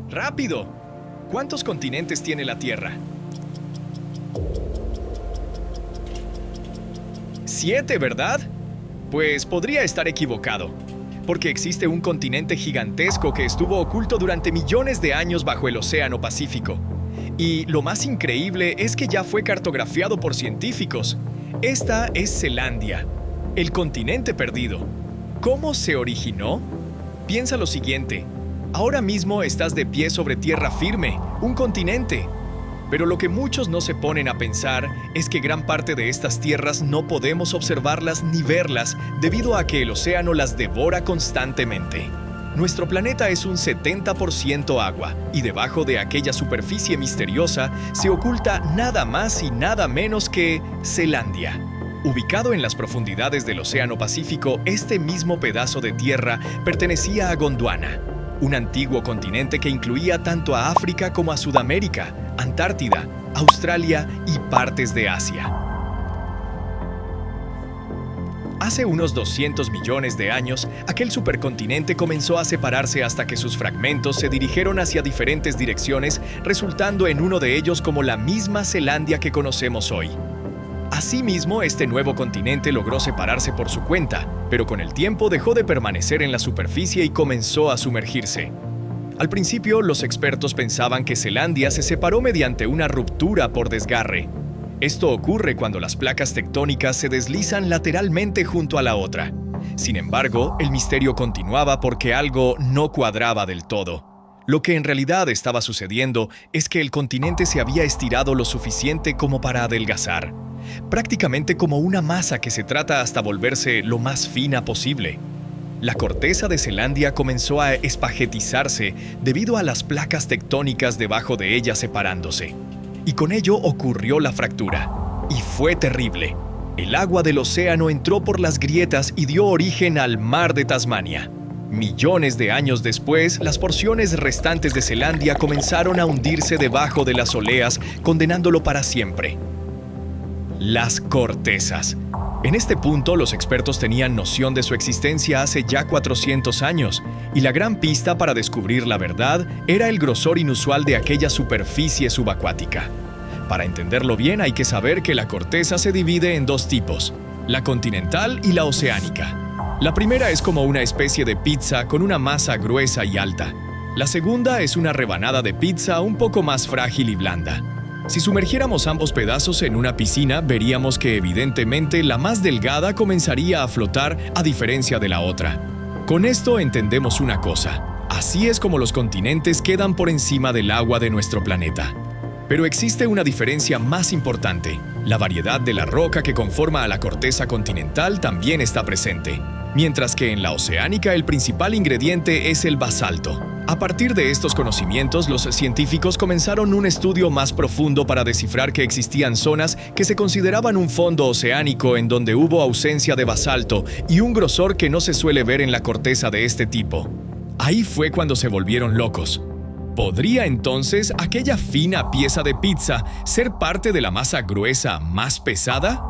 ¡Rápido! ¿Cuántos continentes tiene la Tierra? 7, ¿verdad? Pues podría estar equivocado, porque existe un continente gigantesco que estuvo oculto durante millones de años bajo el Océano Pacífico. Y lo más increíble es que ya fue cartografiado por científicos. Esta es Zelandia, el continente perdido. ¿Cómo se originó? Piensa lo siguiente. Ahora mismo estás de pie sobre tierra firme, un continente. Pero lo que muchos no se ponen a pensar es que gran parte de estas tierras no podemos observarlas ni verlas debido a que el océano las devora constantemente. Nuestro planeta es un 70% agua y debajo de aquella superficie misteriosa se oculta nada más y nada menos que Zelandia. Ubicado en las profundidades del Océano Pacífico, este mismo pedazo de tierra pertenecía a Gondwana, un antiguo continente que incluía tanto a África como a Sudamérica, Antártida, Australia y partes de Asia. Hace unos 200 millones de años, aquel supercontinente comenzó a separarse hasta que sus fragmentos se dirigieron hacia diferentes direcciones, resultando en uno de ellos como la misma Zelandia que conocemos hoy. Asimismo, este nuevo continente logró separarse por su cuenta, pero con el tiempo dejó de permanecer en la superficie y comenzó a sumergirse. Al principio, los expertos pensaban que Zelandia se separó mediante una ruptura por desgarre. Esto ocurre cuando las placas tectónicas se deslizan lateralmente junto a la otra. Sin embargo, el misterio continuaba porque algo no cuadraba del todo. Lo que en realidad estaba sucediendo es que el continente se había estirado lo suficiente como para adelgazar, prácticamente como una masa que se trata hasta volverse lo más fina posible. La corteza de Zelandia comenzó a espaguetizarse debido a las placas tectónicas debajo de ella separándose. Y con ello ocurrió la fractura. Y fue terrible. El agua del océano entró por las grietas y dio origen al mar de Tasmania. Millones de años después, las porciones restantes de Zelandia comenzaron a hundirse debajo de las oleas, condenándolo para siempre. Las cortezas. En este punto, los expertos tenían noción de su existencia hace ya 400 años, y la gran pista para descubrir la verdad era el grosor inusual de aquella superficie subacuática. Para entenderlo bien, hay que saber que la corteza se divide en dos tipos, la continental y la oceánica. La primera es como una especie de pizza con una masa gruesa y alta. La segunda es una rebanada de pizza un poco más frágil y blanda. Si sumergiéramos ambos pedazos en una piscina, veríamos que evidentemente la más delgada comenzaría a flotar a diferencia de la otra. Con esto entendemos una cosa. Así es como los continentes quedan por encima del agua de nuestro planeta. Pero existe una diferencia más importante. La variedad de la roca que conforma a la corteza continental también está presente, mientras que en la oceánica el principal ingrediente es el basalto. A partir de estos conocimientos, los científicos comenzaron un estudio más profundo para descifrar que existían zonas que se consideraban un fondo oceánico en donde hubo ausencia de basalto y un grosor que no se suele ver en la corteza de este tipo. Ahí fue cuando se volvieron locos. ¿Podría entonces aquella fina pieza de pizza ser parte de la masa gruesa más pesada?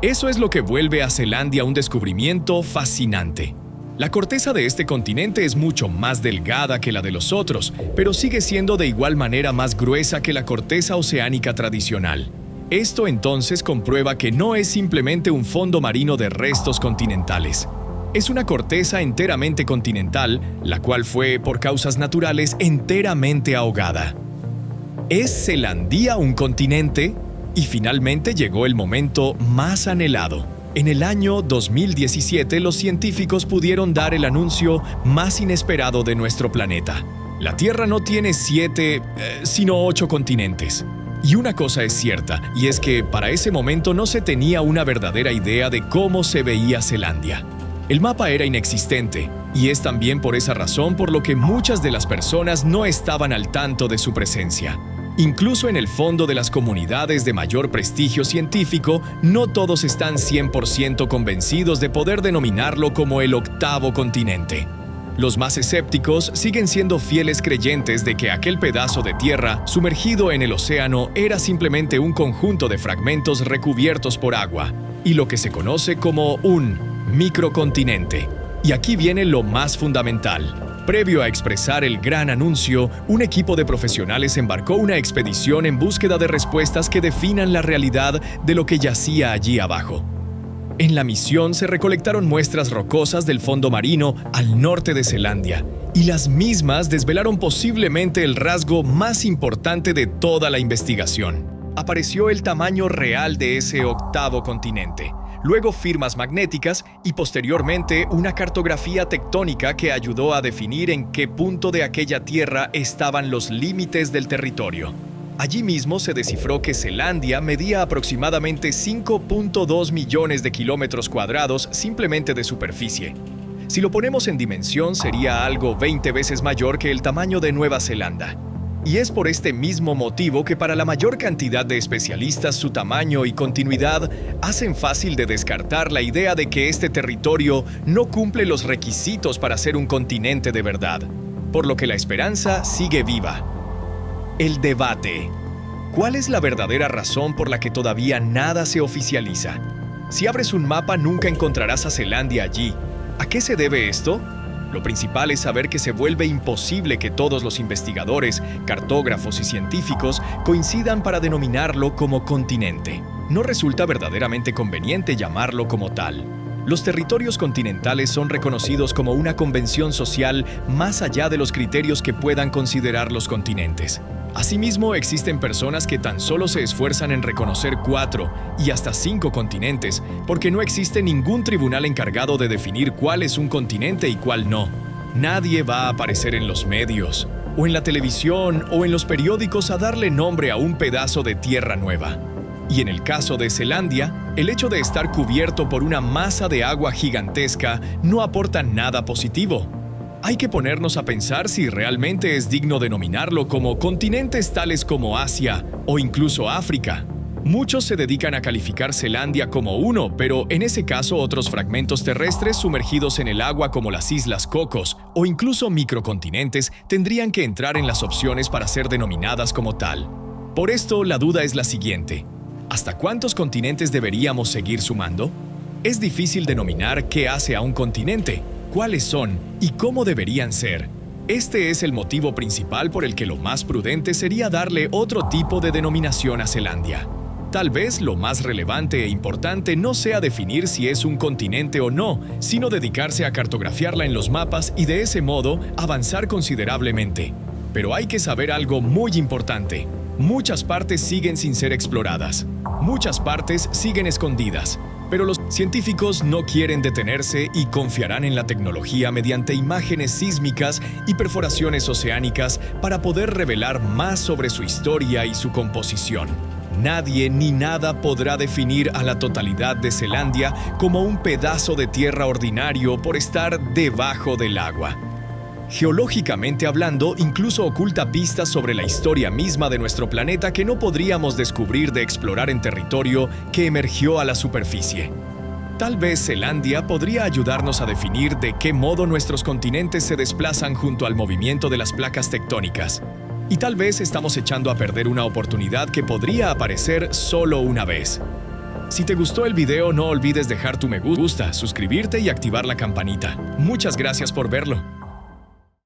Eso es lo que vuelve a Zelandia un descubrimiento fascinante. La corteza de este continente es mucho más delgada que la de los otros, pero sigue siendo de igual manera más gruesa que la corteza oceánica tradicional. Esto entonces comprueba que no es simplemente un fondo marino de restos continentales. Es una corteza enteramente continental, la cual fue, por causas naturales, enteramente ahogada. ¿Es Zelandia un continente? Y finalmente llegó el momento más anhelado. En el año 2017, los científicos pudieron dar el anuncio más inesperado de nuestro planeta. La Tierra no tiene 7, sino 8 continentes. Y una cosa es cierta, y es que para ese momento no se tenía una verdadera idea de cómo se veía Zelandia. El mapa era inexistente, y es también por esa razón por lo que muchas de las personas no estaban al tanto de su presencia. Incluso en el fondo de las comunidades de mayor prestigio científico, no todos están 100% convencidos de poder denominarlo como el octavo continente. Los más escépticos siguen siendo fieles creyentes de que aquel pedazo de tierra sumergido en el océano era simplemente un conjunto de fragmentos recubiertos por agua, y lo que se conoce como un microcontinente. Y aquí viene lo más fundamental. Previo a expresar el gran anuncio, un equipo de profesionales embarcó una expedición en búsqueda de respuestas que definan la realidad de lo que yacía allí abajo. En la misión se recolectaron muestras rocosas del fondo marino al norte de Zelandia, y las mismas desvelaron posiblemente el rasgo más importante de toda la investigación. Apareció el tamaño real de ese octavo continente, luego firmas magnéticas y posteriormente una cartografía tectónica que ayudó a definir en qué punto de aquella tierra estaban los límites del territorio. Allí mismo se descifró que Zelandia medía aproximadamente 5.2 millones de kilómetros cuadrados simplemente de superficie. Si lo ponemos en dimensión, sería algo 20 veces mayor que el tamaño de Nueva Zelanda. Y es por este mismo motivo que para la mayor cantidad de especialistas su tamaño y continuidad hacen fácil de descartar la idea de que este territorio no cumple los requisitos para ser un continente de verdad, por lo que la esperanza sigue viva. El debate. ¿Cuál es la verdadera razón por la que todavía nada se oficializa? Si abres un mapa nunca encontrarás a Zelandia allí. ¿A qué se debe esto? Lo principal es saber que se vuelve imposible que todos los investigadores, cartógrafos y científicos coincidan para denominarlo como continente. No resulta verdaderamente conveniente llamarlo como tal. Los territorios continentales son reconocidos como una convención social más allá de los criterios que puedan considerar los continentes. Asimismo, existen personas que tan solo se esfuerzan en reconocer 4 y hasta 5 continentes, porque no existe ningún tribunal encargado de definir cuál es un continente y cuál no. Nadie va a aparecer en los medios, o en la televisión, o en los periódicos a darle nombre a un pedazo de tierra nueva. Y en el caso de Zelandia, el hecho de estar cubierto por una masa de agua gigantesca no aporta nada positivo. Hay que ponernos a pensar si realmente es digno denominarlo como continentes tales como Asia o incluso África. Muchos se dedican a calificar Zelandia como uno, pero en ese caso otros fragmentos terrestres sumergidos en el agua como las Islas Cocos o incluso microcontinentes tendrían que entrar en las opciones para ser denominadas como tal. Por esto, la duda es la siguiente. ¿Hasta cuántos continentes deberíamos seguir sumando? Es difícil denominar qué hace a un continente, cuáles son y cómo deberían ser. Este es el motivo principal por el que lo más prudente sería darle otro tipo de denominación a Zelandia. Tal vez lo más relevante e importante no sea definir si es un continente o no, sino dedicarse a cartografiarla en los mapas y de ese modo avanzar considerablemente. Pero hay que saber algo muy importante. Muchas partes siguen sin ser exploradas. Muchas partes siguen escondidas. Pero los científicos no quieren detenerse y confiarán en la tecnología mediante imágenes sísmicas y perforaciones oceánicas para poder revelar más sobre su historia y su composición. Nadie ni nada podrá definir a la totalidad de Zelandia como un pedazo de tierra ordinario por estar debajo del agua. Geológicamente hablando, incluso oculta pistas sobre la historia misma de nuestro planeta que no podríamos descubrir de explorar en territorio que emergió a la superficie. Tal vez Zelandia podría ayudarnos a definir de qué modo nuestros continentes se desplazan junto al movimiento de las placas tectónicas. Y tal vez estamos echando a perder una oportunidad que podría aparecer solo una vez. Si te gustó el video, no olvides dejar tu me gusta, suscribirte y activar la campanita. Muchas gracias por verlo.